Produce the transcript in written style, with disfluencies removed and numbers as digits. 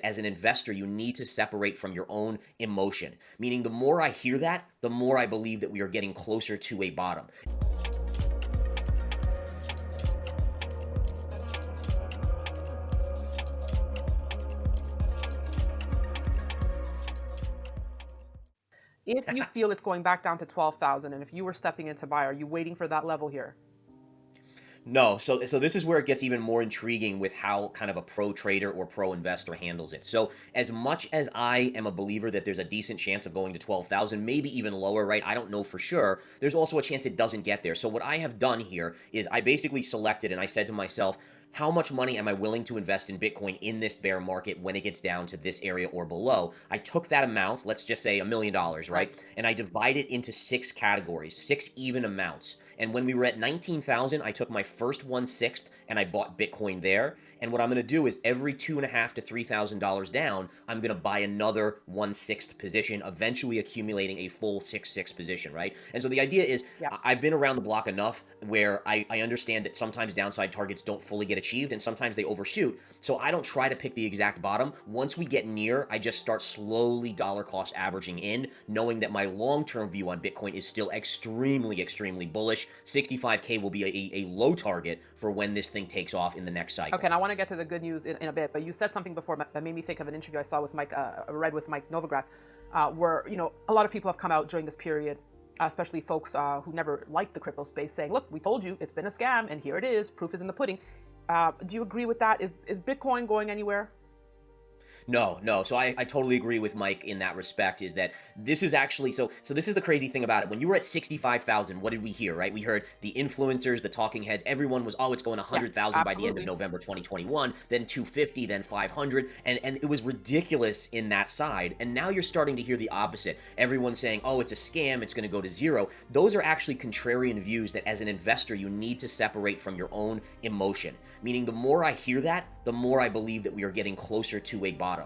as an investor, you need to separate from your own emotion. Meaning, the more I hear that, the more I believe that we are getting closer to a bottom. If you feel it's going back down to 12,000, and if you were stepping in to buy, are you waiting for that level here? No, so this is where it gets even more intriguing with how kind of a pro trader or pro investor handles it. So as much as I am a believer that there's a decent chance of going to 12,000, maybe even lower, right? I don't know for sure. There's also a chance it doesn't get there. So what I have done here is I basically selected and I said to myself, how much money am I willing to invest in Bitcoin in this bear market when it gets down to this area or below? I took that amount, let's just say $1 million, Right. right? And I divided it into 6 categories, 6 even amounts. And when we were at 19,000, I took my first 1/6 and I bought Bitcoin there. And what I'm going to do is every $2,500 to $3,000 down, I'm going to buy another 1/6 position, eventually accumulating a full 6/6 position, right? And so the idea is Yeah. I've been around the block enough where I understand that sometimes downside targets don't fully get achieved and sometimes they overshoot. So I don't try to pick the exact bottom. Once we get near, I just start slowly dollar cost averaging in, knowing that my long-term view on Bitcoin is still extremely, extremely bullish. 65K will be a low target for when this thing takes off in the next cycle. Okay, and I want to get to the good news in a bit, but you said something before that made me think of an interview I saw with Mike, read with Mike Novogratz, where a lot of people have come out during this period, especially folks who never liked the crypto space, saying, "Look, we told you it's been a scam, and here it is. Proof is in the pudding." Do you agree with that? Is Bitcoin going anywhere? No. So I totally agree with Mike in that respect, is that this is actually, so this is the crazy thing about it. When you were at 65,000, what did we hear, right? We heard the influencers, the talking heads, everyone was, oh, it's going Yeah, 100,000 by the end of absolutely. November 2021, then 250, then 500. And it was ridiculous in that side. And now you're starting to hear the opposite. Everyone saying, oh, it's a scam, it's going to go to zero. Those are actually contrarian views that as an investor, you need to separate from your own emotion. Meaning, the more I hear that, the more I believe that we are getting closer to a bottom.